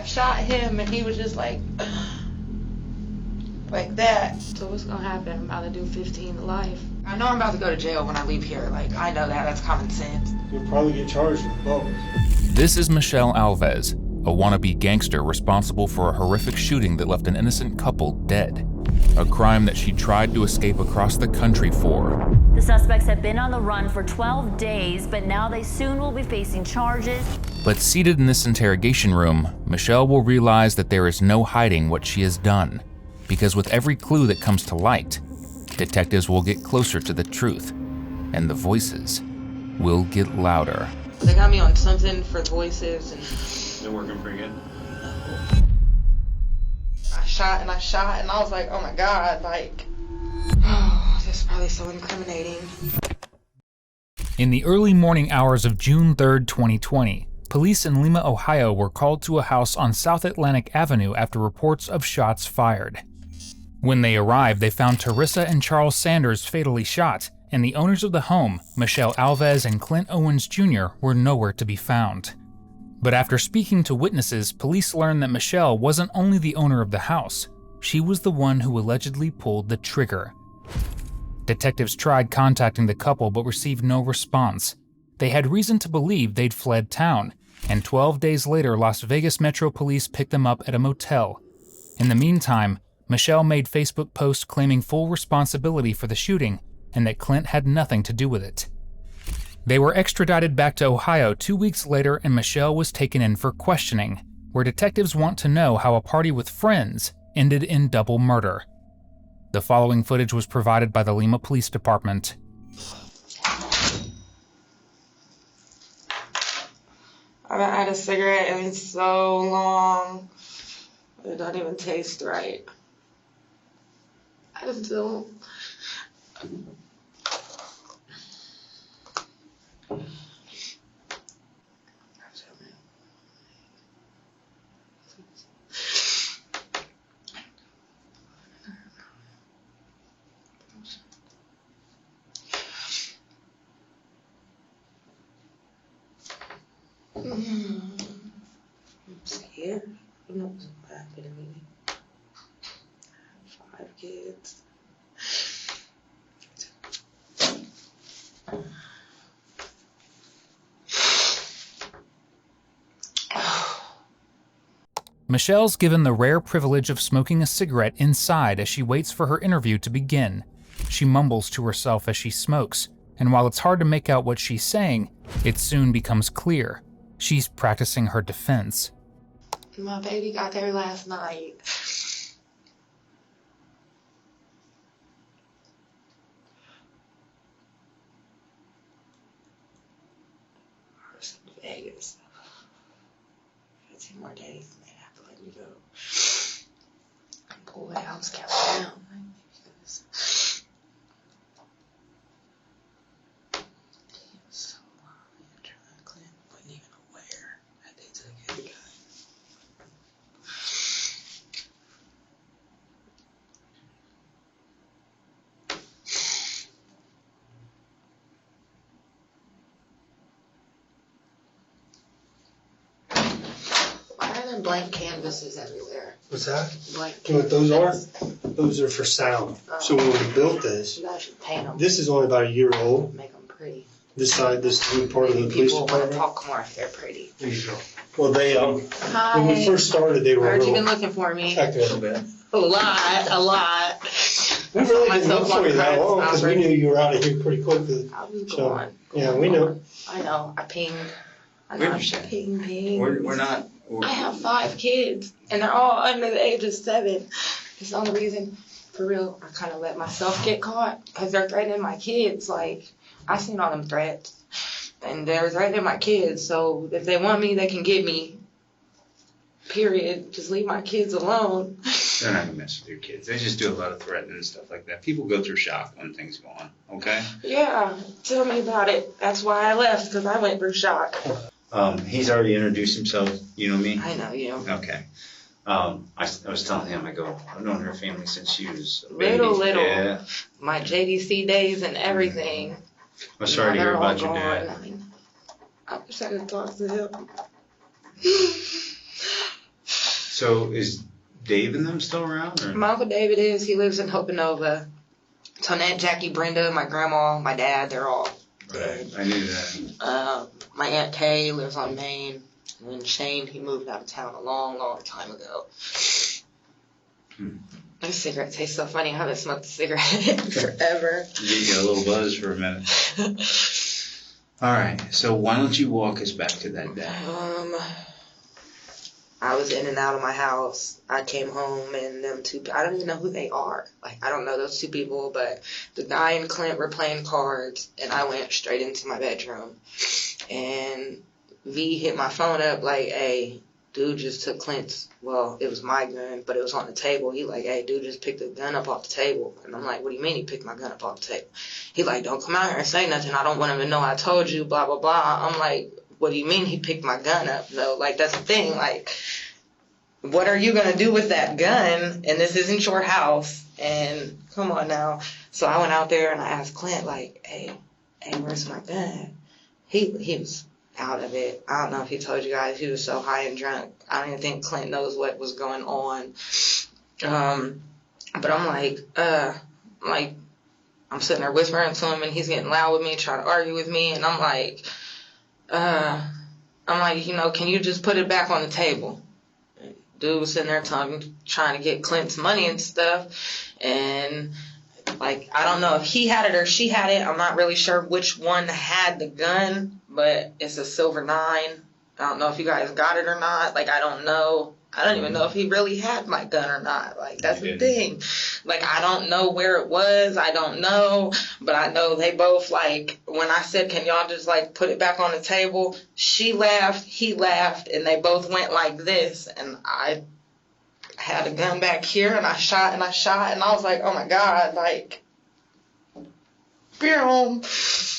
shot him, and he was just like that. So what's gonna happen? I'm about to do 15 to life. I know I'm about to go to jail when I leave here. Like, I know that. That's common sense. You'll probably get charged with both. This is Michelle Alves, a wannabe gangster responsible for a horrific shooting that left an innocent couple dead. A crime that she tried to escape across the country for. The suspects have been on the run for 12 days, but now they soon will be facing charges. But seated in this interrogation room, Michelle will realize that there is no hiding what she has done. Because with every clue that comes to light, detectives will get closer to the truth, and the voices will get louder. They got me on something for voices, and they're working pretty good. I shot, and I was like, oh my God, like, oh, this is probably so incriminating. In the early morning hours of June 3rd, 2020, police in Lima, Ohio were called to a house on South Atlantic Avenue after reports of shots fired. When they arrived, they found Teresa and Charles Sanders fatally shot, and the owners of the home, Michelle Alves and Clint Owens Jr., were nowhere to be found. But after speaking to witnesses, police learned that Michelle wasn't only the owner of the house, she was the one who allegedly pulled the trigger. Detectives tried contacting the couple but received no response. They had reason to believe they'd fled town, and 12 days later, Las Vegas Metro Police picked them up at a motel. In the meantime, Michelle made Facebook posts claiming full responsibility for the shooting and that Clint had nothing to do with it. They were extradited back to Ohio 2 weeks later, and Michelle was taken in for questioning, where detectives want to know how a party with friends ended in double murder. The following footage was provided by the Lima Police Department. I haven't had a cigarette in so long. It don't even taste right. I just don't. I'm scared. I'm not so happy to me. 5 kids. Michelle's given the rare privilege of smoking a cigarette inside as she waits for her interview to begin. She mumbles to herself as she smokes, and while it's hard to make out what she's saying, it soon becomes clear. She's practicing her defense. My baby got there last night. Vegas. 15 more days and they have to let me go. And pull the house count down. Because he was so long after that Clint wasn't even aware that they took his gun. Blank canvases everywhere. What's that? Blank. You know what those are? canvases. Those are for sound. So when we built this, You guys should paint them. this is only about a year old. Make them pretty. This side, this new part of the police People want to department. talk more if they're pretty. There you go. Well, they Hi. when we first started, they were Where'd you real been looking for me? technical. bit. A lot. We really didn't look Myself for you that on long because we Christmas. knew you were out of here pretty quickly. I was So, gone. yeah, we know. I know. I pinged. I Where'd got you say? ping. We're not. I have 5 kids, and they're all under the age of 7. It's the only reason, for real, I kind of let myself get caught, because they're threatening my kids. Like, I seen all them threats, and they're threatening my kids, so if they want me, they can get me. Period. Just leave my kids alone. They're not gonna mess with your kids. They just do a lot of threatening and stuff like that. People go through shock when things go on. Okay. Yeah, tell me about it. That's why I left, because I went through shock. He's already introduced himself. You know me. I know you. Okay. I was telling him, I go, I've known her family since she was a baby. Little. Yeah. My JDC days and everything. I'm sorry to Now hear they're all about your dad. gone. I mean, I wish I could talk to him. So is Dave and them still around? Or? My Uncle David is. He lives in Hope Nova. Tonette, Jackie, Brenda, my grandma, my dad, they're all dead. Right, I knew that. My Aunt Kay lives on Maine. And Shane, he moved out of town a long, long time ago. This cigarette tastes so funny. I haven't smoked a cigarette in forever. You get a little buzz for a minute. All right, so why don't you walk us back to that day? I was in and out of my house. I came home and them two, I don't even know who they are. Like, I don't know those two people, but the guy and Clint were playing cards, and I went straight into my bedroom. And V hit my phone up like, hey, dude just took Clint's, well, it was my gun, but it was on the table. He like, hey, dude just picked the gun up off the table. And I'm like, what do you mean he picked my gun up off the table? He like, don't come out here and say nothing. I don't want him to know I told you, blah, blah, blah. I'm like, what do you mean he picked my gun up, though? Like, that's the thing. Like, what are you going to do with that gun? And this isn't your house. And come on now. So I went out there and I asked Clint, like, hey, where's my gun? He was out of it. I don't know if he told you guys, he was so high and drunk. I don't even think Clint knows what was going on. But I'm like, I'm sitting there whispering to him, and he's getting loud with me, trying to argue with me, and I'm like, you know, can you just put it back on the table? Dude was sitting there trying to get Clint's money and stuff, and like, I don't know if he had it or she had it. I'm not really sure which one had the gun, but it's a silver 9. I don't know if you guys got it or not. Like, I don't know. I don't even know if he really had my gun or not. Like, that's the thing. Like, I don't know where it was. I don't know. But I know they both, like, when I said, can y'all just, like, put it back on the table, she laughed, he laughed, and they both went like this. And I had a gun back here, and I shot, and I was like, oh, my God, like, boom.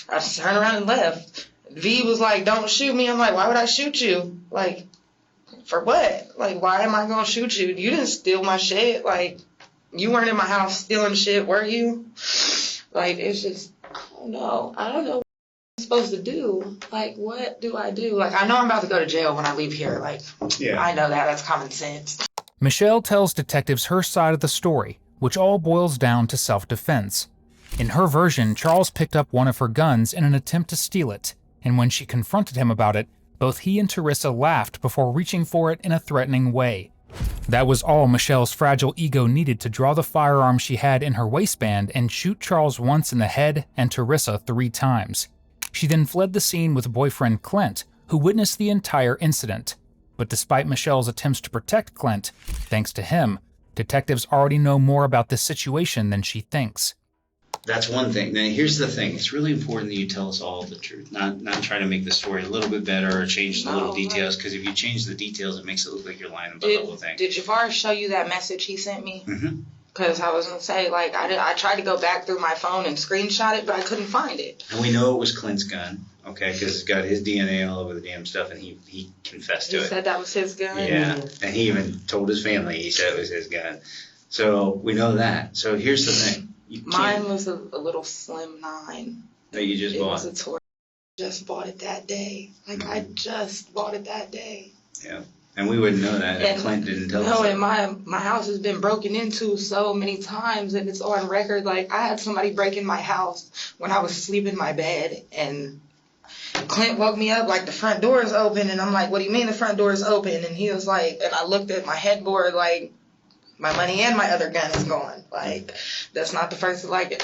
I just turned around and left. V was like, don't shoot me. I'm like, why would I shoot you? Like, for what? Like, why am I going to shoot you? You didn't steal my shit. Like, you weren't in my house stealing shit, were you? Like, it's just, I don't know what I'm supposed to do. Like, what do I do? Like, I know I'm about to go to jail when I leave here. Like, yeah. I know that's common sense. Michelle tells detectives her side of the story, which all boils down to self-defense. In her version, Charles picked up one of her guns in an attempt to steal it, and when she confronted him about it, both he and Teresa laughed before reaching for it in a threatening way. That was all Michelle's fragile ego needed to draw the firearm she had in her waistband and shoot Charles once in the head and Teresa 3 times. She then fled the scene with boyfriend Clint, who witnessed the entire incident. But despite Michelle's attempts to protect Clint, thanks to him, detectives already know more about this situation than she thinks. That's one thing. Now, here's the thing. It's really important that you tell us all the truth, not try to make the story a little bit better or change the little details, because if you change the details, it makes it look like you're lying about the whole thing. Did Jafar show you that message he sent me? Mm-hmm. Because I was going to say, like, I tried to go back through my phone and screenshot it, but I couldn't find it. And we know it was Clint's gun, okay, because it's got his DNA all over the damn stuff, and he confessed to it. He said that was his gun? Yeah, and he even told his family he said it was his gun. So we know that. So here's the thing. Mine was a little slim 9. That you just bought? It was a Taurus. I just bought it that day. Like, I just bought it that day. Yeah. And we wouldn't know that if Clint didn't tell us. No, and my house has been broken into so many times, and it's on record. Like, I had somebody break in my house when I was asleep in my bed, and Clint woke me up like, the front door is open, and I'm like, what do you mean the front door is open? And he was like, and I looked at my headboard like, my money and my other gun is gone. Like, that's not the first, like,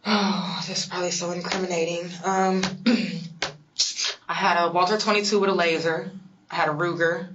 oh, this is probably so incriminating. I had a Walter 22 with a laser. I had a Ruger.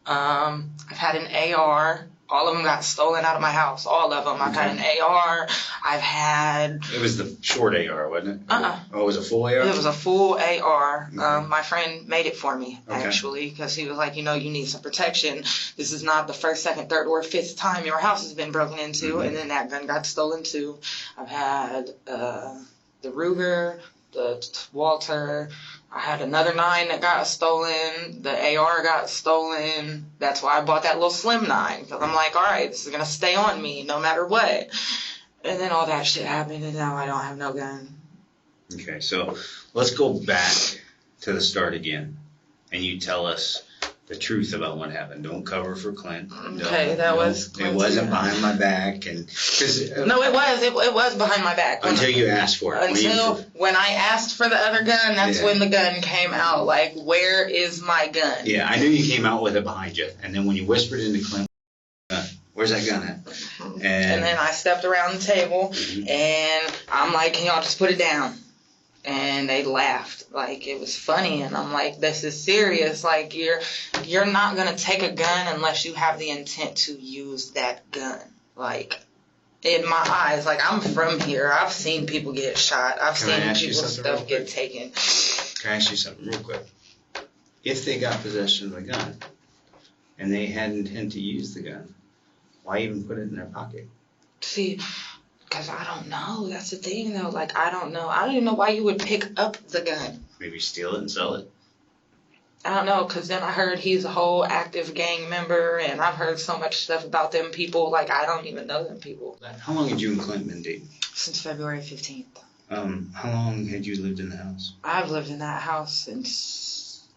I've had an AR. All of them got stolen out of my house. All of them. I've had an AR. I've had... It was the short AR, wasn't it? Oh, it was a full AR? It was a full AR. My friend made it for me, actually, because he was like, you know, you need some protection. This is not the first, second, third, or fifth time your house has been broken into, and then that gun got stolen, too. I've had the Ruger, the Walter... I had another 9 that got stolen. The AR got stolen. That's why I bought that little slim 9. Because I'm like, all right, this is going to stay on me no matter what. And then all that shit happened, and now I don't have no gun. Okay, so let's go back to the start again. And you tell us the truth about what happened. Don't cover for Clint. Okay, that was It Clint's wasn't gun. behind my back, and cause No, it was. It was behind my back. until you asked for it. When I asked for the other gun, that's when the gun came out. Like, where is my gun? Yeah, I knew you came out with it behind you, and then when you whispered into Clint, where's that gun at? And then I stepped around the table, and I'm like, can y'all just put it down? And they laughed. Like, it was funny, and I'm like, this is serious. Like, you're not gonna take a gun unless you have the intent to use that gun. Like, in my eyes, like, I'm from here. I've seen people get shot. I've seen people's stuff get taken. Can I ask you something real quick? If they got possession of the gun, and they had intent to use the gun, why even put it in their pocket? See, because I don't know. That's the thing, though. Like, I don't know. I don't even know why you would pick up the gun. Maybe steal it and sell it? I don't know, because then I heard he's a whole active gang member, and I've heard so much stuff about them people. Like, I don't even know them people. How long had you and Clint been dating? Since February 15th. How long had you lived in the house? I've lived in that house since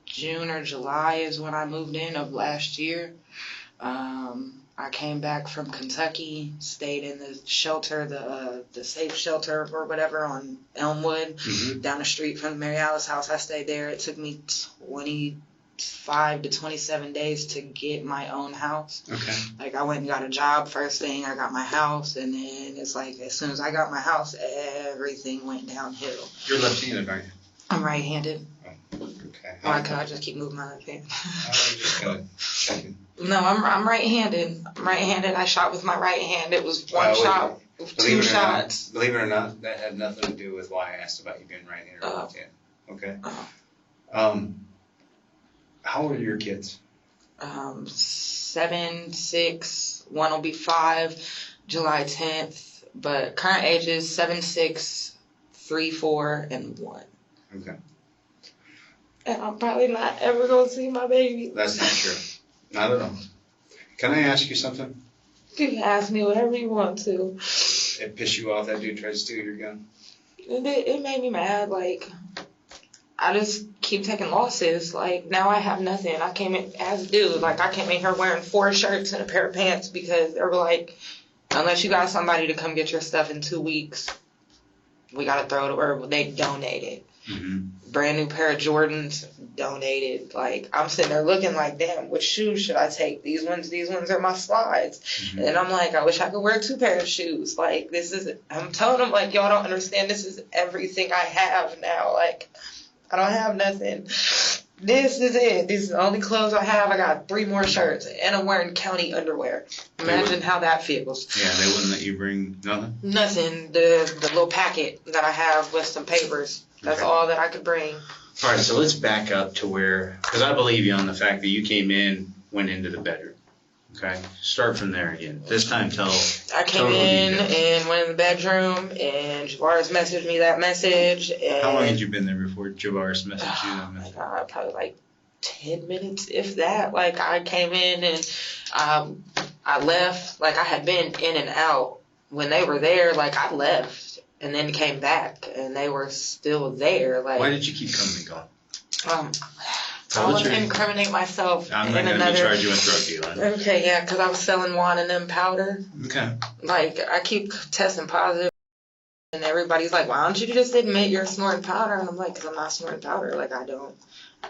June or July is when I moved in of last year. I came back from Kentucky, stayed in the shelter, the safe shelter or whatever on Elmwood, down the street from Mary Alice house. I stayed there. It took me 25 to 27 days to get my own house. Okay. Like, I went and got a job first thing. I got my house, and then it's like as soon as I got my house, everything went downhill. You're left-handed, aren't you? I'm right-handed. Oh, okay. Why can't I just keep moving my left hand? I was just gonna check in. No, I'm right-handed. I'm right-handed. I shot with my right hand. It was one shot, two shots. Believe it or not, that had nothing to do with why I asked about you being right-handed or left-handed. Okay. How old are your kids? 7, 6. One will be 5, July 10th. But current ages 7, 6, 3, 4, and 1. Okay. And I'm probably not ever gonna see my baby. That's not true. Not at all. Can I ask you something? You can ask me whatever you want to. It pissed you off that dude tried to steal your gun? It made me mad. Like, I just keep taking losses. Like, now I have nothing. I came in as a dude. Like, I came in here wearing 4 shirts and a pair of pants because they were like, unless you got somebody to come get your stuff in 2 weeks, we gotta throw it away. They donated. Brand new pair of Jordans, donated. Like, I'm sitting there looking like, damn, which shoes should I take? These ones are my slides. And I'm like, I wish I could wear 2 pairs of shoes. Like, I'm telling them, like, y'all don't understand. This is everything I have now. Like, I don't have nothing. This is it. These are the only clothes I have. I got 3 more shirts, and I'm wearing county underwear. Imagine how that feels. Yeah, they wouldn't let you bring nothing? Nothing. The little packet that I have with some papers. That's all that I could bring. All right, so let's back up to where, because I believe you on the fact that you came in, went into the bedroom. Okay? Start from there again. This time tell. I came in and went in the bedroom, and Javaris messaged me that message. And how long had you been there before Javaris messaged you that message? Oh my God, probably like 10 minutes, if that. Like, I came in and I left. Like, I had been in and out. When they were there, like, I left. And then came back, and they were still there. Like, why did you keep coming and going? I want to incriminate myself. I'm not going to charge you with drug dealing. Okay, yeah, because I was selling wine and them powder. Okay. Like, I keep testing positive, and everybody's like, why don't you just admit you're snorting powder? And I'm like, because I'm not snorting powder. Like,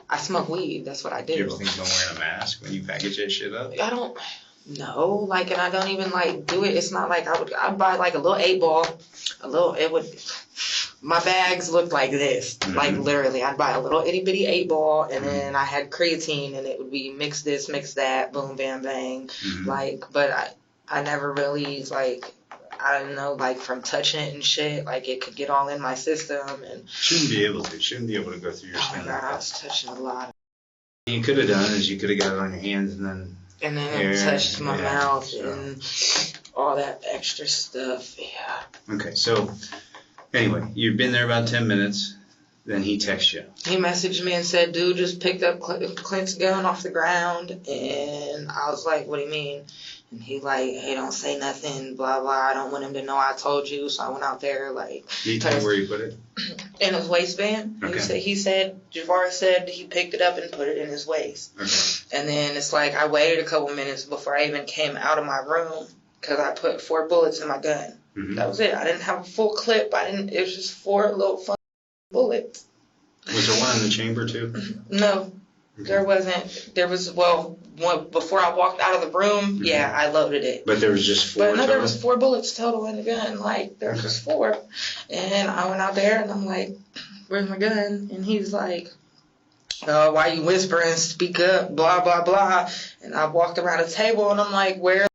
I smoke weed. That's what I do. Do you ever think about wearing a mask when you package that shit up? I don't. No, like, and I don't even, like, do it. It's not like I'd buy, like, a little 8-ball, my bags looked like this, like, literally, I'd buy a little itty-bitty 8-ball, and then I had creatine, and it would be mix this, mix that, boom, bam, bang, like, but I never really, like, I don't know, like, from touching it and shit, like, it could get all in my system, and... Shouldn't be able to go through your skin. Oh, my God, I was touching a lot. What you could have done is you could have got it on your hands and then... And then it touched my mouth and all that extra stuff, yeah. Okay, so, anyway, you've been there about 10 minutes, then he texts you. He messaged me and said, dude just picked up Clint's gun off the ground, and I was like, what do you mean? And he like, hey, don't say nothing, blah, blah. I don't want him to know I told you. So I went out there, like. Can you tell me where you put it? In his waistband. Okay. Jafar said he picked it up and put it in his waist. Okay. And then it's like I waited a couple minutes before I even came out of my room because I put 4 bullets in my gun. Mm-hmm. That was it. I didn't have a full clip. It was just 4 little fun bullets. Was there one in the chamber too? No, there wasn't. There was, one before I walked out of the room, Mm-hmm. yeah, I loaded it. But there was just 4 But no, there total? was 4 bullets total in the gun. Like, there was just 4. And I went out there and I'm like, where's my gun? And he's like, why you whispering? Speak up, blah, blah, blah. And I walked around the table and I'm like, where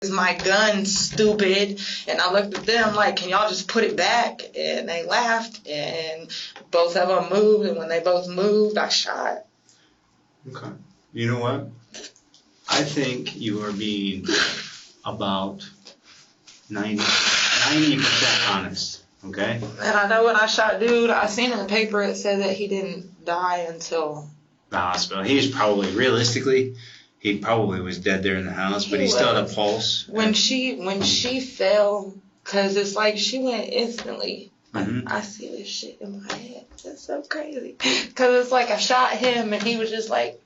is my gun, stupid? And I looked at them like, can y'all just put it back? And they laughed and both of them moved. And when they both moved, I shot. Okay. You know what? I think you are being about 90% honest, okay? And I know when I shot dude, I seen in the paper it said that he didn't die until The hospital. He probably was dead there in the house, but he still had a pulse. when she fell, cause it's like she went instantly. Mm-hmm. I see this shit in my head. That's so crazy. Cause it's like I shot him and he was just like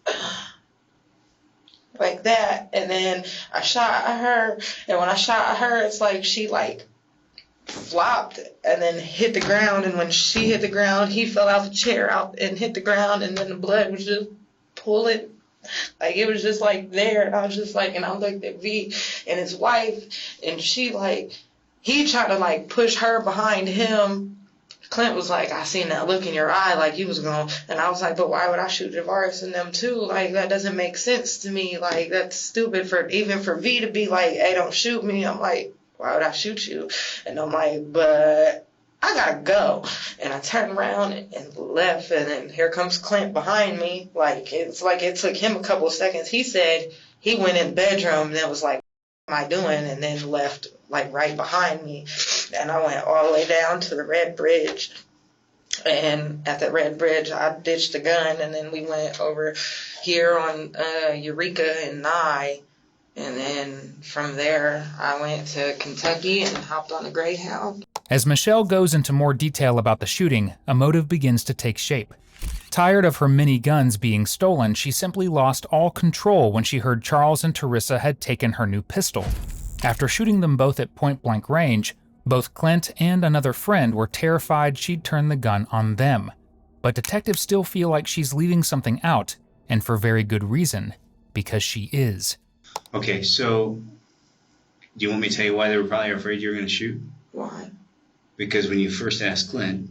that, and then I shot at her, and when I shot at her, it's like she like flopped and then hit the ground, and when she hit the ground, he fell out the chair out and hit the ground, and then the blood was just pulling. Like, it was just, like, there, and I was just, like, and I looked at V and his wife, and she, like, he tried to, like, push her behind him. Clint was like, I seen that look in your eye, like, you was going, and I was like, but why would I shoot Javaris and them, too? Like, that doesn't make sense to me. Like, that's stupid even for V to be like, hey, don't shoot me. I'm like, why would I shoot you? And I'm like, but I gotta go. And I turned around and left, and then here comes Clint behind me. Like, it's like it took him a couple of seconds. He said he went in the bedroom and then was like, what am I doing? And then left, like, right behind me. And I went all the way down to the Red Bridge. And at the Red Bridge, I ditched the gun, and then we went over here on Eureka and Nye. And then from there, I went to Kentucky and hopped on a Greyhound. As Michelle goes into more detail about the shooting, a motive begins to take shape. Tired of her many guns being stolen, she simply lost all control when she heard Charles and Teresa had taken her new pistol. After shooting them both at point-blank range, both Clint and another friend were terrified she'd turn the gun on them. But detectives still feel like she's leaving something out, and for very good reason, because she is. Okay, so do you want me to tell you why they were probably afraid you were going to shoot? Why? Because when you first asked Clint,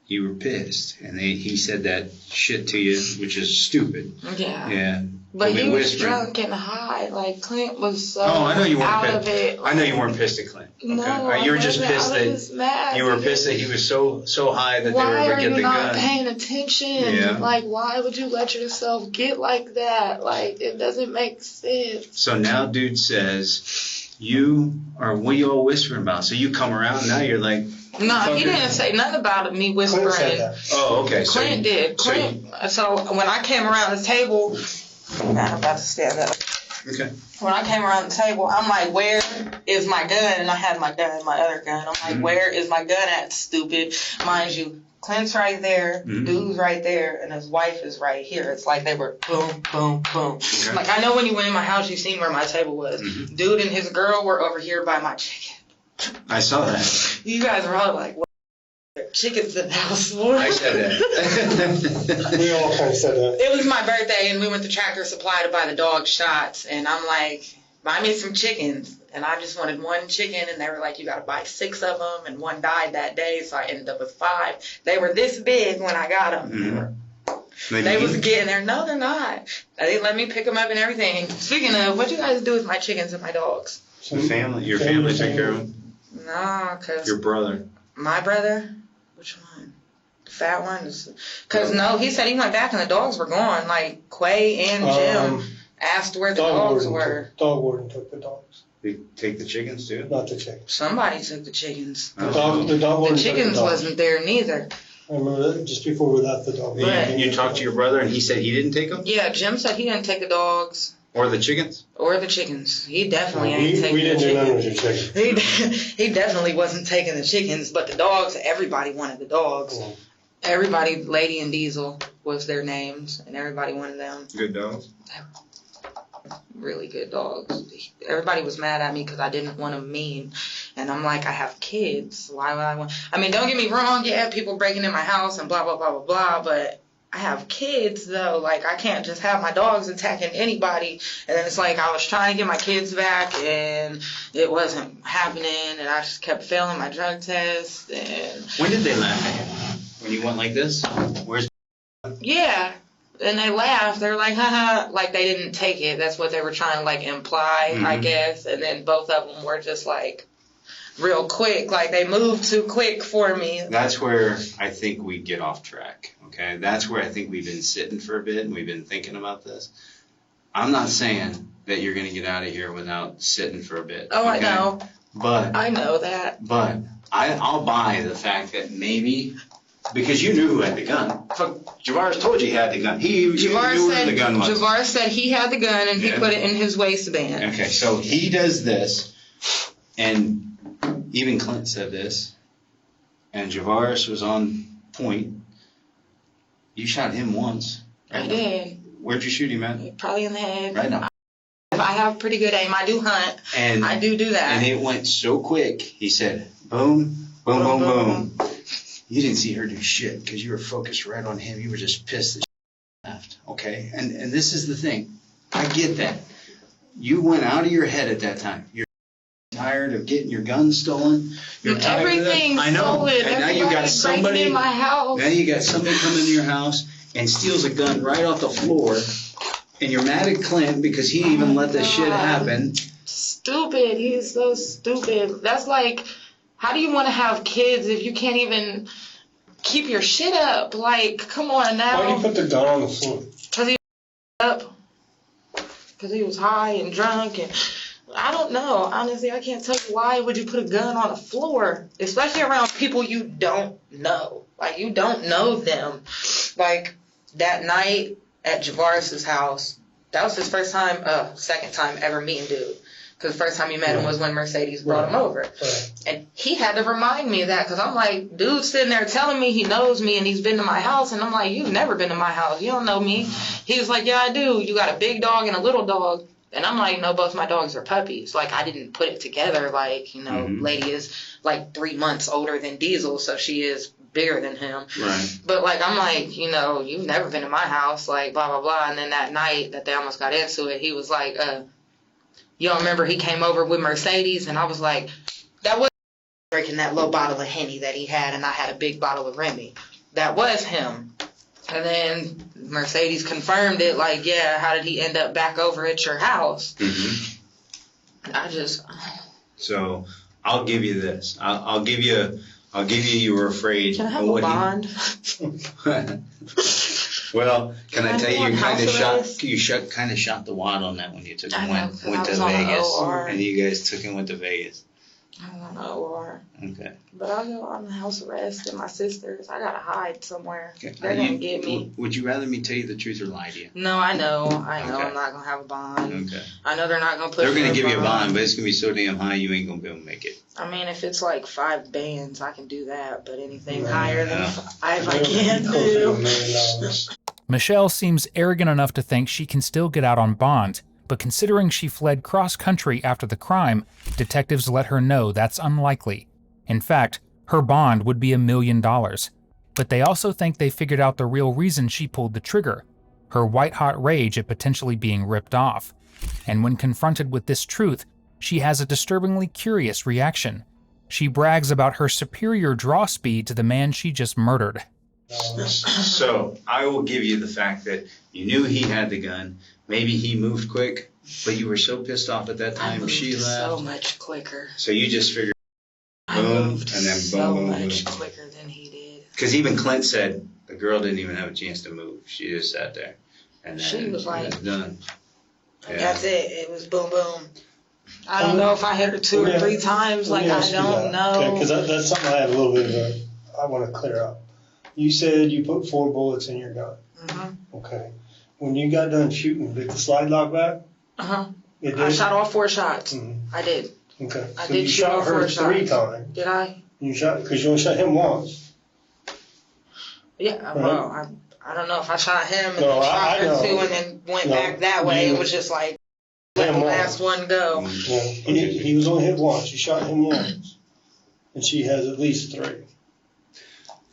you were pissed, and he said that shit to you, which is stupid. Yeah. Yeah. But he was whispering. drunk and high. Like, Clint was so I know you weren't out pissed. of it. I know you weren't pissed at Clint. Okay? No, You were just I pissed wasn't. I was mad. that you were pissed that he was so high that Why they were are able to you get the not gun. paying attention? Yeah. Like, why would you let yourself get like that? Like, it doesn't make sense. So now dude says, what are you all whispering about? So you come around, now you're like, No, he didn't say nothing about me whispering. Clint said that. oh, okay. Clint did. So when I came around the table, I'm about to stand up. Okay. When I came around the table, I'm like, where is my gun? And I had my gun, my other gun. I'm like, where is my gun at, stupid? Mind you, Clint's right there, dude's right there, and his wife is right here. It's like they were boom, boom, boom. Okay. Like, I know when you went in my house, you seen where my table was. Dude and his girl were over here by my chicken. I saw that. You guys were all like, what? Chickens in the house. I said that. We all kind of said that. It was my birthday, and we went to Tractor Supply to buy the dog shots, and I'm like, buy me some chickens. And I just wanted 1 chicken, and they were like, you got to buy 6 of them, and 1 died that day, so I ended up with 5. They were this big when I got them. They was getting there. No, they're not. They let me pick them up and everything. Speaking of, what you guys do with my chickens and my dogs? Your family took care of him? No, because Your brother. my brother, which one? The fat one? Because, no, he said he went back and the dogs were gone. Like, Quay and Jim asked where the dogs were. Dog warden took the dogs. They take the chickens too? Not the chickens. Somebody took the chickens. The dog warden The took the chickens dogs. wasn't there neither. I remember that just before we left the dog. Right. You talked to your brother and he said he didn't take them? Yeah, Jim said he didn't take the dogs. Or the chickens? Or the chickens. He definitely ain't We taking the didn't do none with chickens. your chickens. He definitely wasn't taking the chickens, but the dogs, everybody wanted the dogs. Cool. Everybody, Lady and Diesel was their names, and everybody wanted them. Good dogs. Really good dogs. Everybody was mad at me because I didn't want them mean. And I'm like, I have kids. Why would I want... I mean, don't get me wrong. Yeah, people breaking in my house and blah, blah, blah, blah, blah. But I have kids, though. Like, I can't just have my dogs attacking anybody. And then it's like I was trying to get my kids back, and it wasn't happening. And I just kept failing my drug test. And When did they laugh at you? When you went like this? Where's... yeah. And they laughed. They were like, haha, like they didn't take it. That's what they were trying to, like, imply, I guess. And then both of them were just, like, real quick. Like, they moved too quick for me. That's where I think we get off track, okay? That's where I think we've been sitting for a bit and we've been thinking about this. I'm not saying that you're going to get out of here without sitting for a bit. Oh, okay? I know. But I know that. But I'll buy the fact that maybe... Because you knew who had the gun. Fuck, Javaris told you he had the gun. He knew where the gun was. Javaris said he had the gun and he put it in his waistband. Okay, so he does this, and even Clint said this, and Javaris was on point. You shot him once. Right? I did. Where'd you shoot him at? Probably in the head. Right now. If I have pretty good aim, I do hunt. And I do that. And it went so quick. He said, boom, boom, boom, boom. You didn't see her do shit because you were focused right on him. You were just pissed that she left. Okay? And this is the thing. I get that. You went out of your head at that time. You're tired of getting your gun stolen. You're tired Everything's of that. I know. stolen. And now you got somebody in my house. Now you got somebody coming into your house and steals a gun right off the floor. And you're mad at Clint because he even let this shit happen. Stupid. He's so stupid. That's like... How do you want to have kids if you can't even keep your shit up? Like, come on now. Why do you put the gun on the floor? Because he was up. Because he was high and drunk. And I don't know. Honestly, I can't tell you why would you put a gun on the floor. Especially around people you don't know. Like, you don't know them. Like, that night at Javaris' house, that was his second time ever meeting dude. Because the first time you met him was when Mercedes brought him over. Right. And he had to remind me of that because I'm like, dude's sitting there telling me he knows me and he's been to my house. And I'm like, you've never been to my house. You don't know me. He was like, yeah, I do. You got a big dog and a little dog. And I'm like, no, both my dogs are puppies. Like, I didn't put it together. Like, you know, Lady is like 3 months older than Diesel, so she is bigger than him. Right. But, like, I'm like, you know, you've never been to my house. Like, blah, blah, blah. And then that night that they almost got into it, he was like, you don't remember he came over with Mercedes? And I was like, that was drinking that little bottle of Henny that he had, and I had a big bottle of Remy. That was him. And then Mercedes confirmed it, like, yeah, how did he end up back over at your house? So I'll give you this. I'll give you you were afraid. Can I have a bond? Well, can I tell you, you kind of shot the wad on that when you took him went to was Vegas, on and you guys took him went to Vegas. I don't know, Okay. but I'll go on house arrest and my sisters. I gotta hide somewhere. Okay. They're gonna get me. Would you rather me tell you the truth or lie to you? No, I know. Okay. I'm not gonna have a bond. Okay. I know they're not gonna put. They're gonna give you a bond, but it's gonna be so damn high you ain't gonna be able to make it. I mean, if it's like 5 bands, I can do that. But anything higher than 5, I can't do. $1 million. Michelle seems arrogant enough to think she can still get out on bond, but considering she fled cross-country after the crime, detectives let her know that's unlikely. In fact, her bond would be $1 million. But they also think they figured out the real reason she pulled the trigger, her white-hot rage at potentially being ripped off. And when confronted with this truth, she has a disturbingly curious reaction. She brags about her superior draw speed to the man she just murdered. So I will give you the fact that you knew he had the gun. Maybe he moved quick, but you were so pissed off at that time she left. So much quicker. So you just figured I boom, moved and then so boom, boom, much boom. quicker than he did. Because even Clint said the girl didn't even have a chance to move. She just sat there. And then She was like- it was done. Yeah. That's it. It was boom, boom. I don't know if I hit her 2 or 3 times. Like, I don't know. Because that's something I have a little bit of I want to clear up. You said you put 4 bullets in your gun. Mm-hmm. Okay. When you got done shooting, did the slide lock back? You did? I shot all 4 shots. Mm-hmm. I did. Okay. I So did you shoot shot all her 4 3 shots. times. Did I? Because you only shot him once. Yeah, Right. well, I don't know if I shot him and No, then shot I her know. too and then went No, back that way. you- It was just like, let Him the once. last one go. Yeah. He was only hit once. You shot him once. And she has at least 3.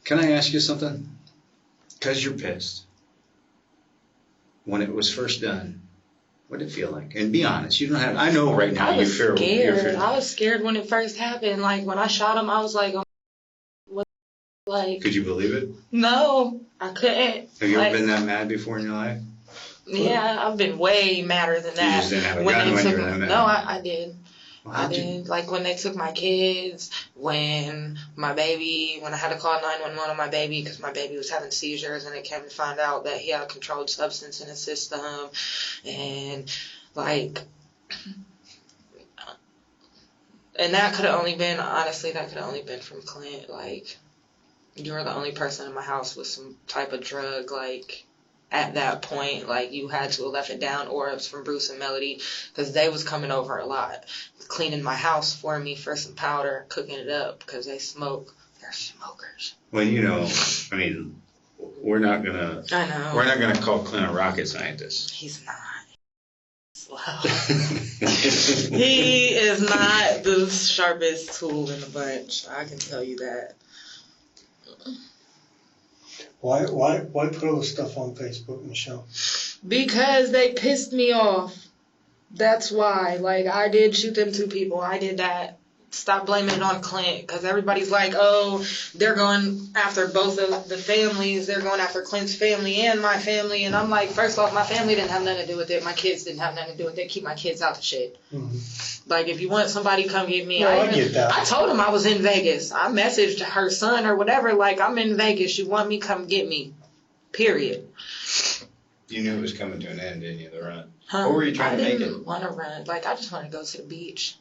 Can I ask you something? Because you're pissed. When it was first done, what did it feel like? And be honest. You don't have. I know right now I was you're scared. I was scared when it first happened. Like, when I shot him, I was like, oh, what? Like, Could you believe it? no, I couldn't. Have you Like, ever been that mad before in your life? Yeah, I've been way madder than that. You just didn't have a When gun they when you took- were that mad. No, I did. Well, I how'd you- did. Like, when they took my kids, when my baby, when I had to call 911 on my baby because my baby was having seizures and they came to find out that he had a controlled substance in his system. And, like, and that could have only been, honestly, that could have only been from Clint. Like, you were the only person in my house with some type of drug, like, at that point, like, you had to have left it down, or it was from Bruce and Melody, because they was coming over a lot, cleaning my house for me for some powder, cooking it up, because they smoke. They're smokers. Well, you know, I mean, we're not gonna call Clint a rocket scientist. He's not. Slow. He is not the sharpest tool in the bunch. I can tell you that. Why put all this stuff on Facebook, Michelle? Because they pissed me off. That's why. Like, I did shoot them 2 people. I did that. Stop blaming it on Clint. Because everybody's like, oh, they're going after both of the families. They're going after Clint's family and my family. And I'm like, first off, my family didn't have nothing to do with it. My kids didn't have nothing to do with it. Keep my kids out the shit. Mm-hmm. Like, if you want somebody to come get me, No, I get that. I told him I was in Vegas. I messaged her son or whatever, like, I'm in Vegas. You want me, come get me. Period. You knew it was coming to an end, didn't you, the run? Huh? What were you trying to make I didn't it? want to run. Like, I just wanted to go to the beach.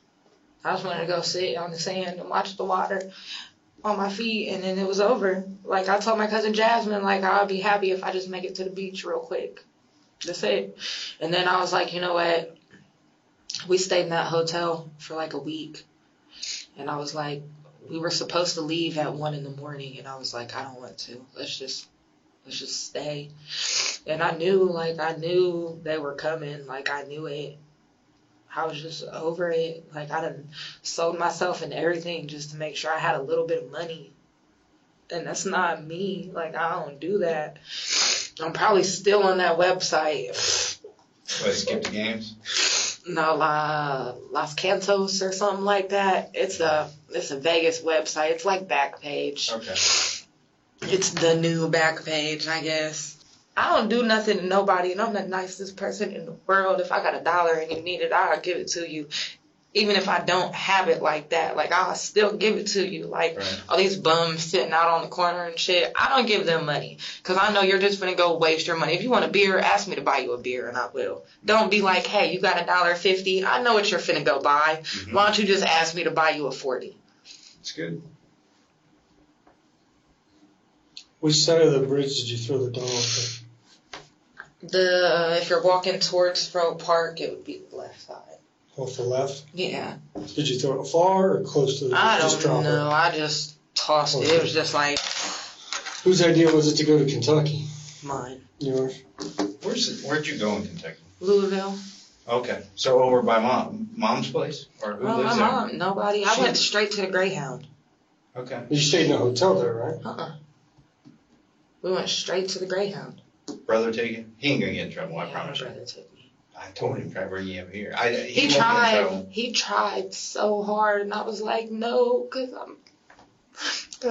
I just wanted to go sit on the sand and watch the water on my feet, and then it was over. Like, I told my cousin Jasmine, like, I'll be happy if I just make it to the beach real quick. That's it. And then I was like, you know what? We stayed in that hotel for like a week. And I was like, we were supposed to leave at 1 a.m, and I was like, I don't want to. Let's just stay. And I knew they were coming. Like, I knew it. I was just over it. Like, I done sold myself into everything just to make sure I had a little bit of money. And that's not me. Like, I don't do that. I'm probably still on that website. What, skip the games? No, Los Cantos or something like that. It's a Vegas website. It's like Backpage. Okay. It's the new Backpage, I guess. I don't do nothing to nobody, and I'm the nicest person in the world. If I got $1 and you need it, I'll give it to you. Even if I don't have it like that, like, I'll still give it to you. Like, right. All these bums sitting out on the corner and shit, I don't give them money. Because I know you're just going to go waste your money. If you want a beer, ask me to buy you a beer, and I will. Don't be like, hey, you got $1.50. I know what you're finna go buy. Mm-hmm. Why don't you just ask me to buy you a 40? It's good. Which side of the bridge did you throw the dog off? If you're walking towards Road Park, it would be the left side. Off the left? Yeah. Did you throw it far or close to the I just don't drop know. it? I just tossed it. It was just like Whose idea was it to go to Kentucky? mine. Yours? Where'd you go in Kentucky? Louisville. Okay. So over by mom's place? Or who Well, lives my there? mom, nobody. I went straight to the Greyhound. Okay. You stayed in a hotel there, right? We went straight to the Greyhound. Brother take you? He ain't gonna get in trouble, I Yeah, promise my you. brother took me. I told him to bring you up here. He won't get in trouble. tried so hard, and I was like, no, because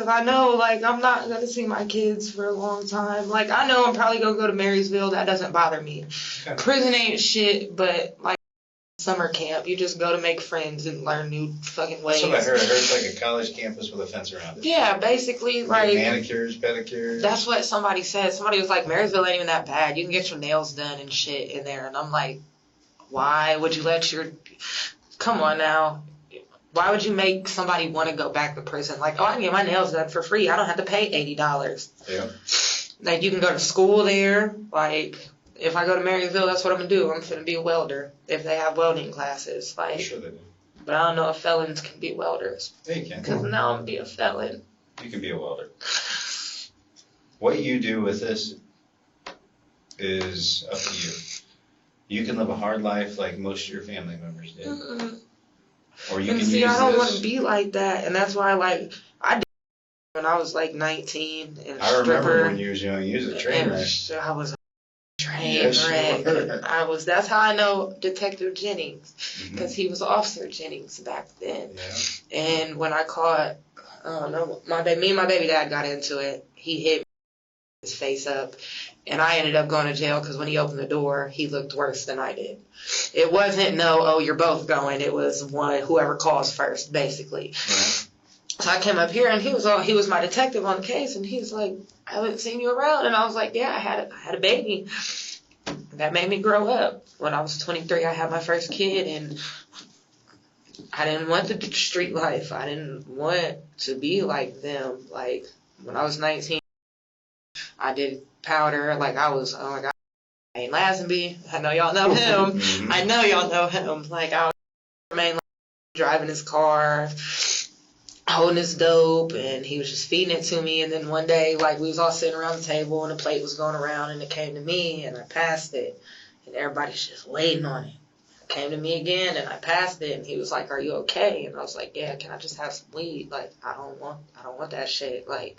I know, like, I'm not going to see my kids for a long time. Like, I know I'm probably going to go to Marysville. That doesn't bother me. Okay. Prison ain't shit, but, like, summer camp, you just go to make friends and learn new fucking ways. That's what I heard. I heard it's like a college campus with a fence around it. Yeah, basically, You get like, manicures, pedicures. that's what somebody said. Somebody was like, Marysville ain't even that bad. You can get your nails done and shit in there. And I'm like, why would you let your... Come on now. Why would you make somebody want to go back to prison? Like, oh, I can get my nails done for free. I don't have to pay $80. Yeah. Like, you can go to school there. Like, if I go to Marysville, that's what I'm gonna do. I'm gonna be a welder if they have welding classes. I'm Like, sure they do. but I don't know if felons can be welders. Yeah, you can. Because now I'm gonna be a felon. You can be a welder. What you do with this is up to you. You can live a hard life like most of your family members did. Mm-mm. Or you And can see, use I don't this. want to be like that, and that's why, like, I did when I was like 19 and a I remember stripper. when you was young, you was a train wreck. I was a train Yes, you wreck. were. That's how I know Detective Jennings, Mhm. because he was Officer Jennings back then. Yeah. And when I caught, I don't know, me and my baby dad got into it. He hit his face up, and I ended up going to jail because when he opened the door, he looked worse than I did. It wasn't you're both going. It was whoever calls first, basically. Right. So I came up here, and he was my detective on the case, and he's like, I haven't seen you around, and I was like, yeah, I had a baby. That made me grow up. When I was 23, I had my first kid, and I didn't want the street life. I didn't want to be like them. Like, when I was 19, I did powder. Like, I was, oh my God, Wayne Lazenby. I know y'all know him. Mhm. I know y'all know him. Like, I was main driving his car, holding his dope, and he was just feeding it to me. And then one day, like, we was all sitting around the table, and the plate was going around, and it came to me, and I passed it, and everybody's just waiting on it. It came to me again, and I passed it, and he was like, "Are you okay?" And I was like, "Yeah, can I just have some weed? Like, I don't want that shit. Like,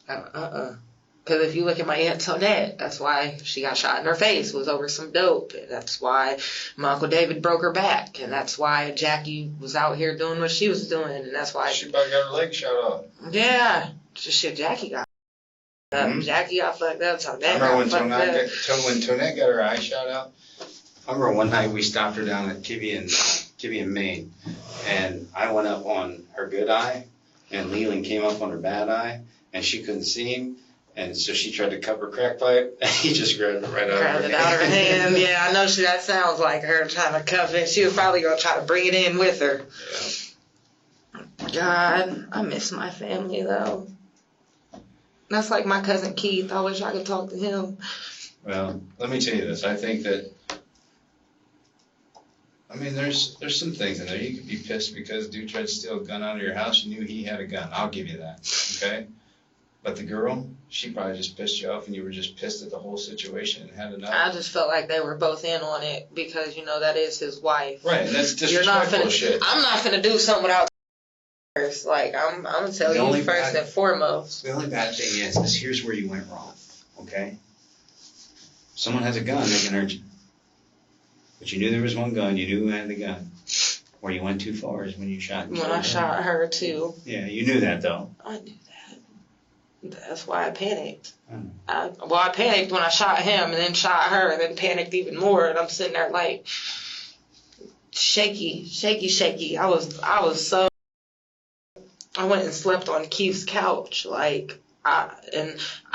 Because if you look at my Aunt Tonette, that's why she got shot in her face, was over some dope. And that's why my Uncle David broke her back. And that's why Jackie was out here doing what she was doing. And that's why... She probably got her leg shot off. Yeah. Just shit, Jackie got fucked up. Jackie got fucked up. Tonette I remember got when fucked up. when Tonette got her eye shot out. I remember one night we stopped her down at Kibby, Maine. And I went up on her good eye. And Leland came up on her bad eye. And she couldn't see him. And so she tried to cup her crack pipe, and he just grabbed it right out of her hand. Grabbed it out of her hand. Yeah, I know that sounds like her trying to cuff it. She was probably going to try to bring it in with her. Yeah. God, I miss my family, though. That's like my cousin Keith. I wish I could talk to him. Well, let me tell you this. I think that, I mean, there's some things in there. You could be pissed because dude tried to steal a gun out of your house. You knew he had a gun. I'll give you that, okay? But the girl, she probably just pissed you off, and you were just pissed at the whole situation and had enough. I just felt like they were both in on it because, that is his wife. Right, and that's disrespectful shit. I'm not finna do something without first. Like, I'm gonna tell you first and foremost. The only bad thing is here's where you went wrong, okay? Someone has a gun, they can hurt you. But you knew there was one gun, you knew who had the gun. Where you went too far is when you shot. When I shot her, too. Yeah, you knew that, though. I knew that. That's why I panicked. I I panicked when I shot him and then shot her and then panicked even more. And I'm sitting there like shaky. I was so... I went and slept on Keith's couch. Like, I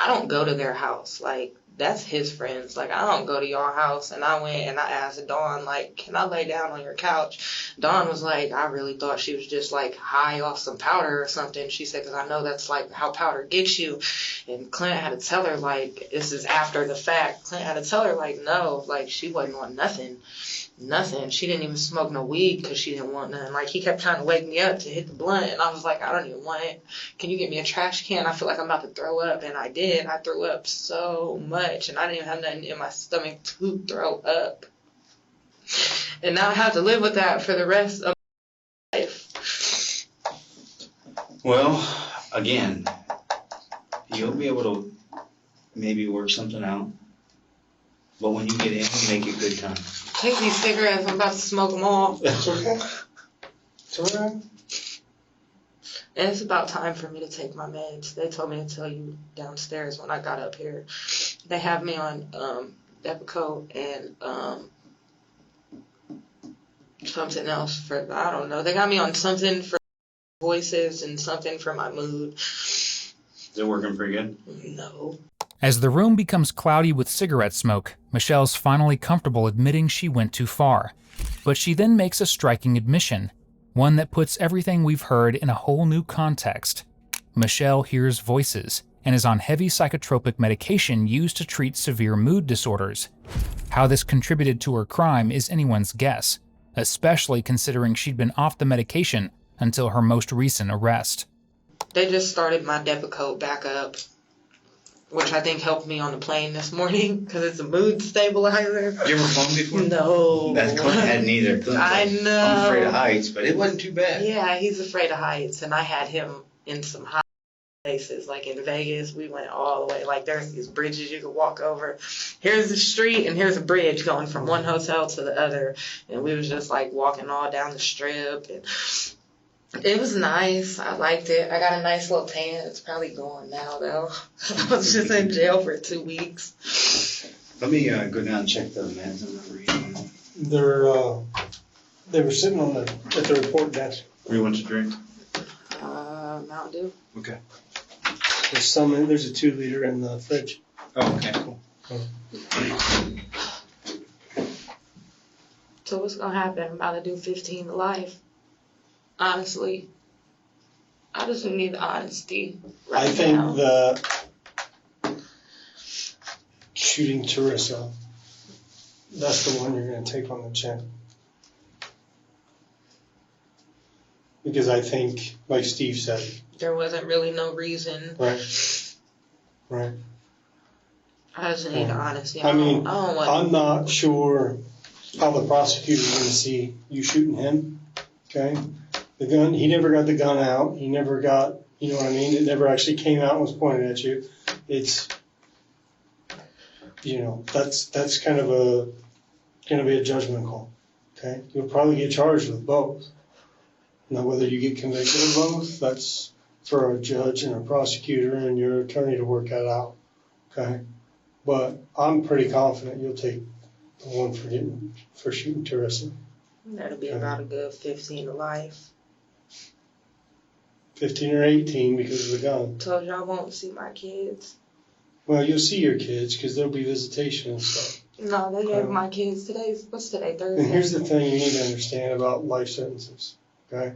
don't go to their house. Like, that's his friends. Like, I don't go to your house. And I went and I asked Dawn, like, can I lay down on your couch? Dawn was like, I really thought she was just, like, high off some powder or something. She said, because I know that's, like, how powder gets you. And Clint had to tell her, like, this is after the fact. Clint had to tell her, like, no, like, she wasn't on nothing. She didn't even smoke no weed because she didn't want none. Like, he kept trying to wake me up to hit the blunt, and I was like, I don't even want it. Can you get me a trash can? I feel like I'm about to throw up, and I did. I threw up so much, and I didn't even have nothing in my stomach to throw up. And now I have to live with that for the rest of my life. Well, again, you'll be able to maybe work something out. But when you get in, make it good time. Take these cigarettes. I'm about to smoke them all. That's okay. It's all right. And it's about time for me to take my meds. They told me to tell you downstairs when I got up here. They have me on Depakote and something else for, I don't know. They got me on something for voices and something for my mood. Is it working pretty good? No. As the room becomes cloudy with cigarette smoke, Michelle's finally comfortable admitting she went too far. But she then makes a striking admission, one that puts everything we've heard in a whole new context. Michelle hears voices, and is on heavy psychotropic medication used to treat severe mood disorders. How this contributed to her crime is anyone's guess, especially considering she'd been off the medication until her most recent arrest. They just started my Depakote back up, which I think helped me on the plane this morning because it's a mood stabilizer. You ever flown before? No. That Clint hadn't either. Clint's I like, know. I'm afraid of heights, but it wasn't too bad. Yeah, he's afraid of heights, and I had him in some high places, like in Vegas. We went all the way. Like, there's these bridges you could walk over. Here's the street, and here's a bridge going from one hotel to the other, and we was just like walking all down the strip, and it was nice. I liked it. I got a nice little tan. It's probably gone now, though. I was just in jail for 2 weeks. Let me go down and check the meds I'm reading. They were sitting at the report desk. Where you want to drink? Mountain Dew. Okay. There's a 2-liter in the fridge. Oh, okay, cool. So what's going to happen? I'm about to do 15 to life. Honestly, I just need honesty right I think now. the shooting Teresa, that's the one you're going to take on the chin. Because I think, like Steve said, There wasn't really no reason. right. I just need honesty. I mean, I don't want. I'm not sure how the prosecutor's going to see you shooting him, okay? The gun, he never got the gun out. He never got, you know what I mean? It never actually came out and was pointed at you. It's, you know, that's kind of going to be a judgment call, okay? You'll probably get charged with both. Now, whether you get convicted of both, that's for a judge and a prosecutor and your attorney to work that out, okay? But I'm pretty confident you'll take the one for shooting Teresa. That'll be about a good 15 to life. 15 or 18 because of the gun. Told you I won't see my kids. Well, you'll see your kids because there'll be visitation and stuff. No, they gave my kids today. What's today? Thursday. And here's the thing you need to understand about life sentences, okay?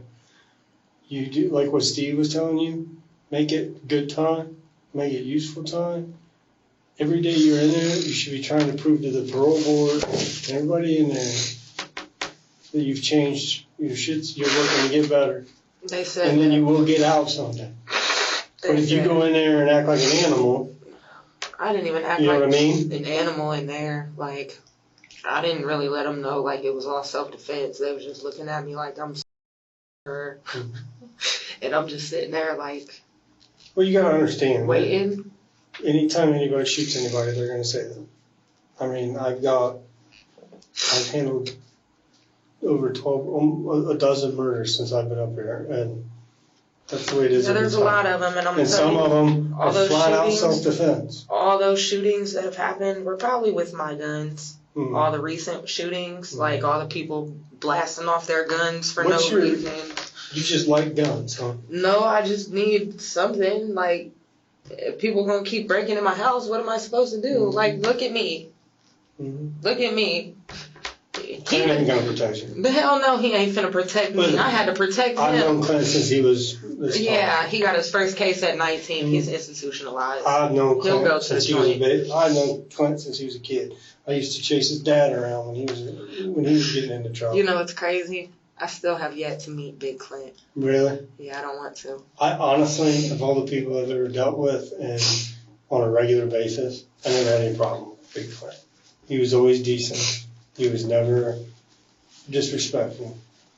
You do, like what Steve was telling you, make it good time, make it useful time. Every day you're in there, you should be trying to prove to the parole board and everybody in there that you've changed your shits, you're working to get better. They said. And then you will get out someday. But if you go in there and act like an animal, I didn't even act you know like what I mean? an animal in there. Like, I didn't really let them know like it was all self-defense. They was just looking at me like I'm her. And I'm just sitting there like. Well, you gotta understand. Waiting. Anytime anybody shoots anybody, they're gonna say that. I mean, I've handled over a dozen murders since I've been up here, and that's the way it is. Yeah, there's a lot of them, and some of them are flat out self-defense. All those shootings that have happened were probably with my guns. Mm-hmm. All the recent shootings, like all the people blasting off their guns for What's no reason. You just like guns, huh? No, I just need something. Like, if people gonna keep breaking in my house, what am I supposed to do? Mm-hmm. Like, look at me. Mm-hmm. Look at me. He ain't gonna protect you. The hell no, he ain't finna protect me. Listen, I had to protect him. I've known Clint since he was this Yeah, he got his first case at 19. Mm-hmm. He's institutionalized. I've known He'll go Clint to since the he was a joint. baby. I've known Clint since he was a kid. I used to chase his dad around when he was getting into trouble. You know what's crazy? I still have yet to meet Big Clint. Really? Yeah, I don't want to. I honestly, of all the people I've ever dealt with and on a regular basis, I never had any problem with Big Clint. He was always decent. He was never disrespectful.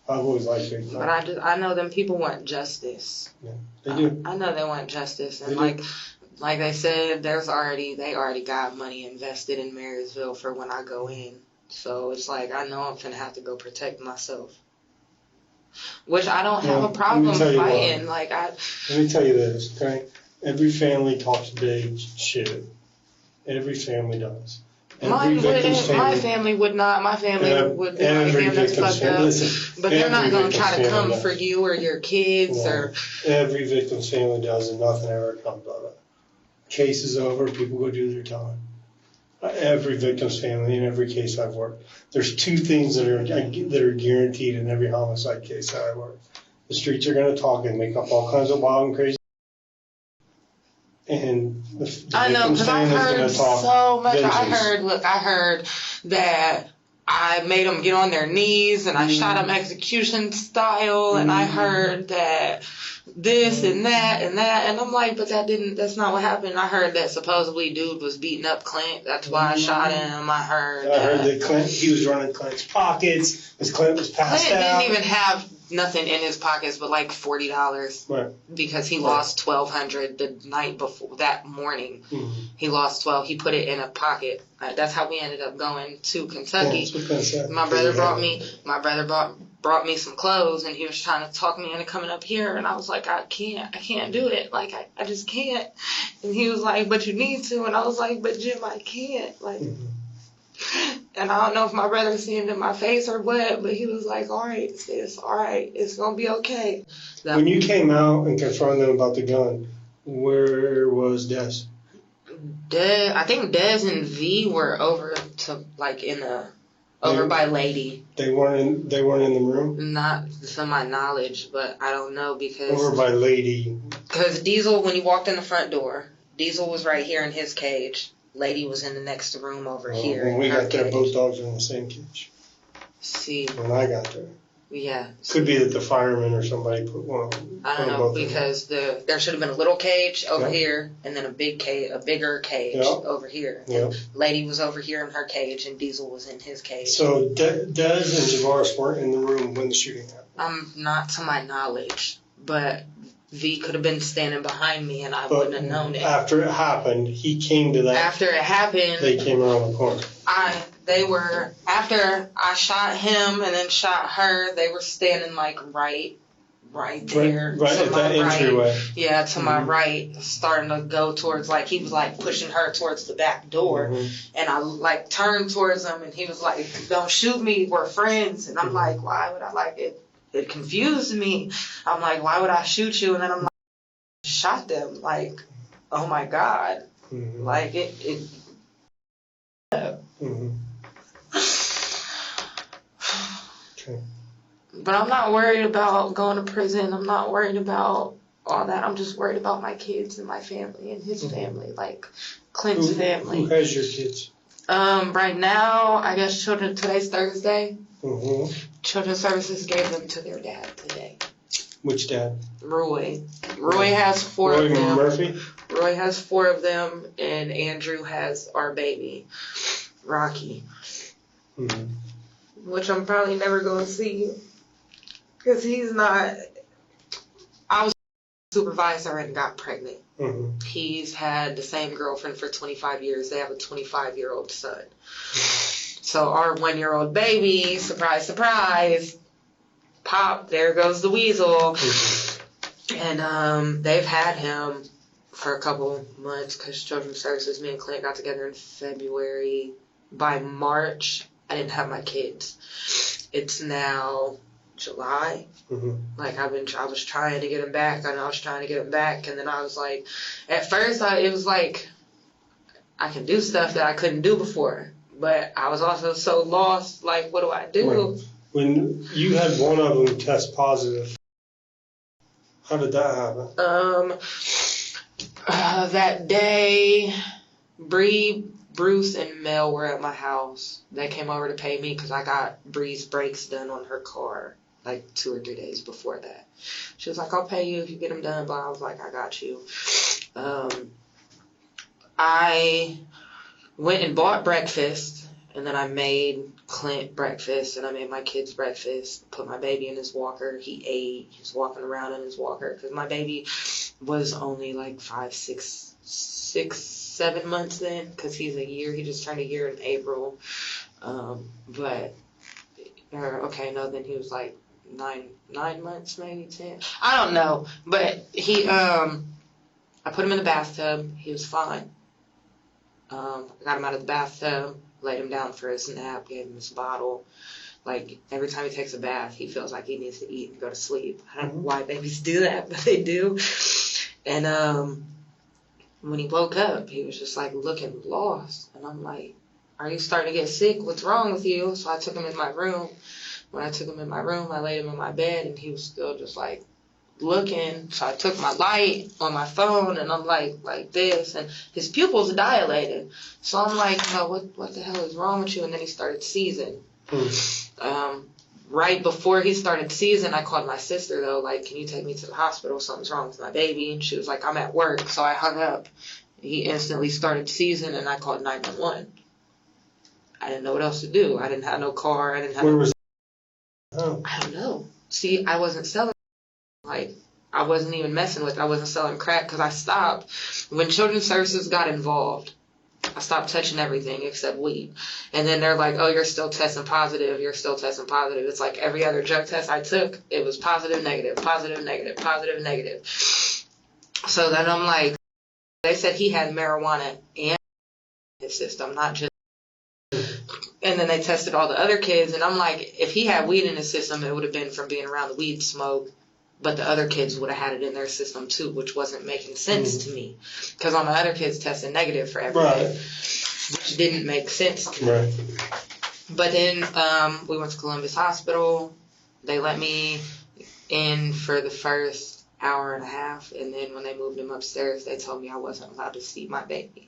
I've always liked Big Clint. But I know them people want justice. Yeah, they do. I know they want justice, and They do. like they said, they already got money invested in Marysville for when I go in. So it's like I know I'm finna have to go protect myself. Which I don't have a problem fighting. Like Let me tell you this, okay? Every family talks big shit. Every family does. My family would not. My family would be like, damn, that's fucked up. Listen, but they're not going to try to come for you or your kids. Or every victim's family does, and nothing ever comes of it. Case is over, people go do their time. Every victim's family, in every case I've worked. There's two things that are guaranteed in every homicide case that I work. The streets are going to talk and make up all kinds of wild and crazy. and the I know, victim's because I family's heard going to talk so much. vengeance. I heard that I made them get on their knees and I shot them execution style, and I heard that this and that and that, and I'm like, but that's not what happened. I heard that supposedly dude was beating up Clint. That's why I shot him. I heard that Clint, he was running Clint's pockets because Clint was passed Clint out. didn't even have nothing in his pockets but like $40. Right. Because he lost $1,200 the night before, that morning. Mm-hmm. He lost $1,200. He put it in a pocket. That's how we ended up going to Kentucky. My brother brought me some clothes, and he was trying to talk me into coming up here, and I was like, I can't do it. Like, I just can't. And he was like, but you need to. And I was like, but Jim, I can't. Like, and I don't know if my brother seen it in my face or what, but he was like, all right, sis, all right, it's going to be okay. When you came out and confronted them about the gun, where was Des? I think Des and V were over to, like, over by Lady. They weren't in the room? Not to my knowledge, but I don't know because... Over by Lady. Because Diesel, when you walked in the front door, Diesel was right here in his cage. Lady was in the next room over here. When we got there, both dogs were in the same cage. See. When I got there. Yeah. Could be that the fireman or somebody put one. I don't know, because there should have been a little cage over here, and then a bigger cage over here. Yeah. Lady was over here in her cage, and Diesel was in his cage. So Des and Javaris weren't in the room when the shooting happened? Not to my knowledge, but V could have been standing behind me, and I wouldn't have known it. After it happened, he came to that. After it happened, they came around the corner. After I shot him and then shot her, they were standing like right there. Right at that entryway. Yeah, to my right, starting to go towards, like, he was like pushing her towards the back door. And I like turned towards him, and he was like, don't shoot me, we're friends. And I'm like, why would I like it? It confused me. I'm like, why would I shoot you? And then I'm like, shot them. Like, oh my God. Like, it Okay. But I'm not worried about going to prison. I'm not worried about all that. I'm just worried about my kids and my family and his family, like Clint's family. Who has your kids? Right now, I guess today's Thursday. Children's Services gave them to their dad today. Which dad? Roy. Roy has 4 of them. Murphy? Roy has 4 of them, and Andrew has our baby, Rocky. Which I'm probably never going to see. Because he's not... I was a supervisor and got pregnant. He's had the same girlfriend for 25 years. They have a 25-year-old son. So our 1-year-old baby, surprise, surprise, pop, there goes the weasel. And they've had him for a couple months because Children's Services, me and Clint got together in February. By March, I didn't have my kids. It's now July. Like, I was trying to get him back, and I was trying to get him back, and then I was like, at first, it was like, I can do stuff that I couldn't do before, but I was also so lost, like, what do I do? When you had one of them test positive, how did that happen? That day, Bree, Bruce, and Mel were at my house. They came over to pay me because I got Bree's brakes done on her car like 2 or 3 days before that. She was like, I'll pay you if you get them done, but I was like, I got you. I went and bought breakfast, and then I made Clint breakfast, and I made my kids breakfast, put my baby in his walker. He ate. He was walking around in his walker because my baby was only like 5, 6, 7 months then, because he's a year. He just turned a year in April. Then he was like 9 months, maybe 10. I don't know. But I put him in the bathtub. He was fine. I got him out of the bathtub, laid him down for his nap, gave him his bottle. Like, every time he takes a bath, he feels like he needs to eat and go to sleep. I don't know why babies do that, but they do. And when he woke up, he was just like looking lost. And I'm like, are you starting to get sick? What's wrong with you? So I took him in my room. When I took him in my room, I laid him in my bed, and he was still just like looking, so I took my light on my phone, and I'm like this, and his pupils dilated. So I'm like, no, what the hell is wrong with you? And then he started seizing. Right before he started seizing, I called my sister, though, like, can you take me to the hospital? Something's wrong with my baby. And she was like, I'm at work. So I hung up. He instantly started seizing, and I called 911. I didn't know what else to do. I didn't have no car. I didn't have. Where was? Oh. I don't know. See, I wasn't selling. Like, I wasn't even messing with it. I wasn't selling crack because I stopped. When Children's Services got involved, I stopped touching everything except weed. And then they're like, oh, you're still testing positive. You're still testing positive. It's like every other drug test I took, it was positive, negative, positive, negative, positive, negative. So then I'm like, they said he had marijuana in his system, not just. And then they tested all the other kids. And I'm like, if he had weed in his system, it would have been from being around the weed smoke. But the other kids would have had it in their system too, which wasn't making sense to me. Because all my other kids tested negative for everything, which didn't make sense to me. Right. But then we went to Columbus Hospital. They let me in for the first hour and a half. And then when they moved him upstairs, they told me I wasn't allowed to see my baby.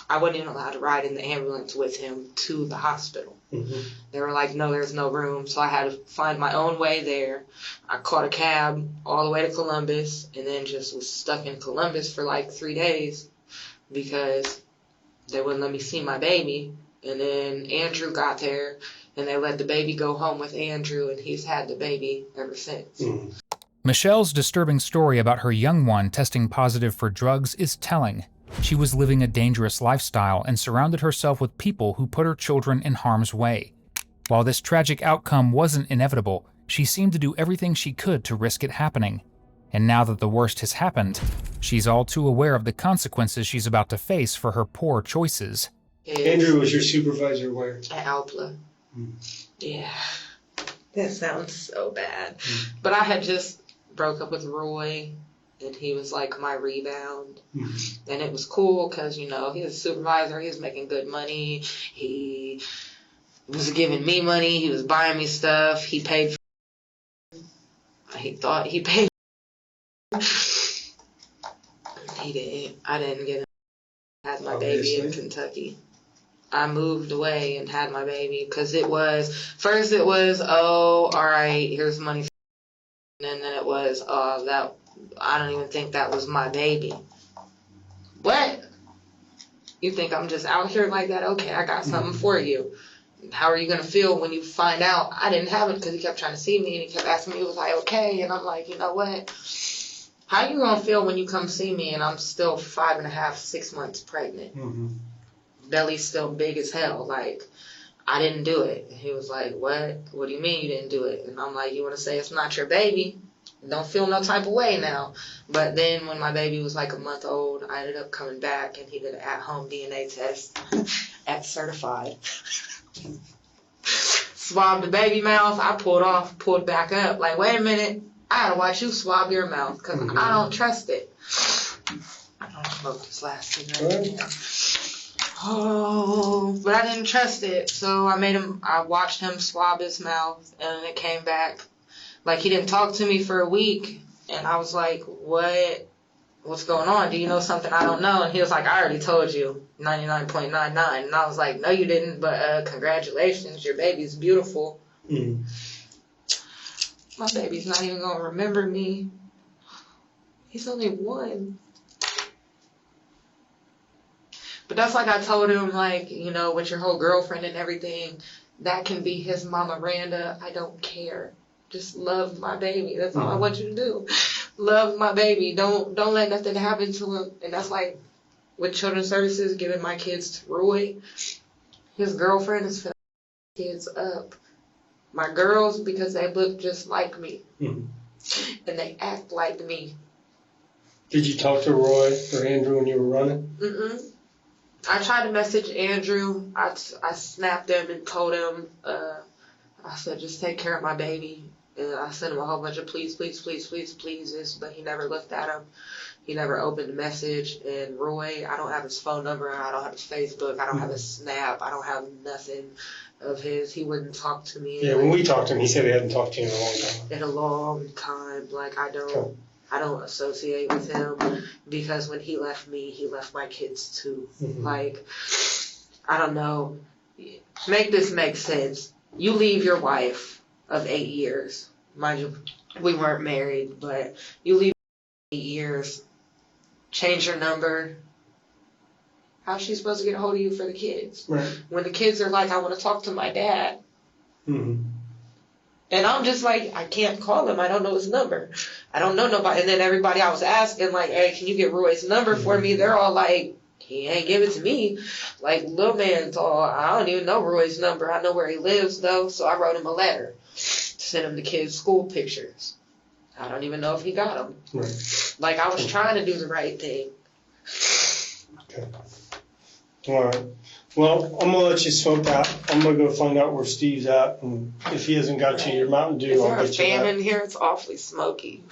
I wasn't even allowed to ride in the ambulance with him to the hospital. They were like, no, there's no room. So I had to find my own way there. I caught a cab all the way to Columbus and then just was stuck in Columbus for like 3 days because they wouldn't let me see my baby. And then Andrew got there and they let the baby go home with Andrew, and he's had the baby ever since. Michelle's disturbing story about her young one testing positive for drugs is telling. She was living a dangerous lifestyle and surrounded herself with people who put her children in harm's way. While this tragic outcome wasn't inevitable, she seemed to do everything she could to risk it happening. And now that the worst has happened, she's all too aware of the consequences she's about to face for her poor choices. Andrew was your supervisor where? At Alpla. Yeah. That sounds so bad. But I had just broke up with Roy, and he was like my rebound. And it was cool because, you know, he was a supervisor. He was making good money. He was giving me money. He was buying me stuff. He paid for. He thought he paid. He didn't. I didn't get him. I had my baby in Kentucky. I moved away and had my baby because it was, first it was, oh, all right, here's money. And then it was, that, I don't even think that was my baby. What? You think I'm just out here like that? Okay, I got something for you. How are you going to feel when you find out I didn't have it? Because he kept trying to see me and he kept asking me, was I okay? And I'm like, you know what? How you going to feel when you come see me and I'm still 5.5, 6 months pregnant? Belly's still big as hell. Like, I didn't do it. He was like, what? What do you mean you didn't do it? And I'm like, you want to say it's not your baby? Don't feel no type of way now. But then when my baby was like a month old, I ended up coming back and he did an at-home DNA test at Certified. Swabbed the baby mouth. I pulled back up. Like, wait a minute. I gotta watch you swab your mouth because I don't trust it. I don't smoke this last cigarette. Oh, but I didn't trust it. So I watched him swab his mouth and it came back. Like, he didn't talk to me for a week. And I was like, what's going on? Do you know something I don't know? And he was like, I already told you, 99.99. And I was like, no, you didn't, but congratulations, your baby's beautiful. My baby's not even going to remember me. He's only 1. But that's like I told him, like, you know, with your whole girlfriend and everything, that can be his mama Randa. I don't care. Just love my baby. That's all I want you to do. Love my baby. Don't let nothing happen to him. And that's like with Children's Services, giving my kids to Roy. His girlfriend is finna kids up. My girls, because they look just like me. And they act like me. Did you talk to Roy or Andrew when you were running? I tried to message Andrew. I snapped him and told him, I said, just take care of my baby. And I sent him a whole bunch of pleases, but he never looked at them. He never opened the message. And Roy, I don't have his phone number. I don't have his Facebook. I don't have his Snap. I don't have nothing of his. He wouldn't talk to me. Yeah, when we talked to him, he said he hadn't talked to you in a long time. In a long time. Like, I don't associate with him, because when he left me, he left my kids too. Mm-hmm. Like, I don't know. Make this make sense. You leave your wife of 8 years. Mind you, we weren't married, but you leave 8 years, change your number. How's she supposed to get a hold of you for the kids? Right. When the kids are like, I want to talk to my dad. Mm-hmm. And I'm just like, I can't call him. I don't know his number. I don't know nobody. And then everybody I was asking, like, hey, can you get Roy's number for me? They're all like, he ain't give it to me. Like, little man's all, I don't even know Roy's number. I know where he lives, though. So I wrote him a letter. Sent him the kids' school pictures. I don't even know if he got them. Right. Like, I was trying to do the right thing. Okay. All right. Well, I'm going to let you smoke that. I'm going to go find out where Steve's at. And if he hasn't got you your Mountain Dew, Is I'll there a get you fan that. in here? It's awfully smoky.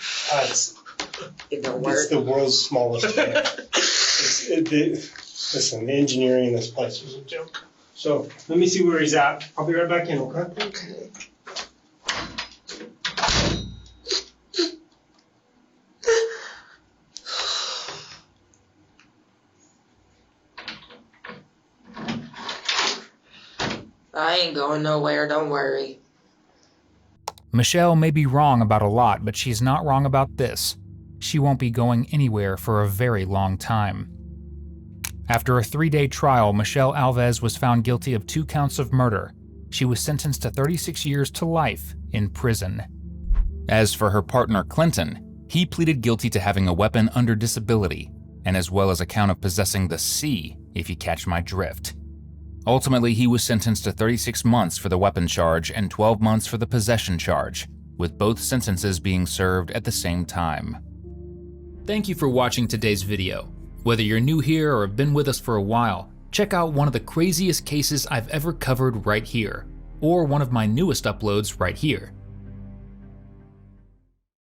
It don't work. It's the world's smallest fan. Listen, the engineering in this place is a joke. So let me see where he's at. I'll be right back in, okay? Okay. I ain't going nowhere, don't worry. Michelle may be wrong about a lot, but she's not wrong about this. She won't be going anywhere for a very long time. After a 3-day trial, Michelle Alves was found guilty of 2 counts of murder. She was sentenced to 36 years to life in prison. As for her partner Clinton, he pleaded guilty to having a weapon under disability, and as well as a count of possessing the C, if you catch my drift. Ultimately, he was sentenced to 36 months for the weapon charge and 12 months for the possession charge, with both sentences being served at the same time. Thank you for watching today's video. Whether you're new here or have been with us for a while, check out one of the craziest cases I've ever covered right here, or one of my newest uploads right here.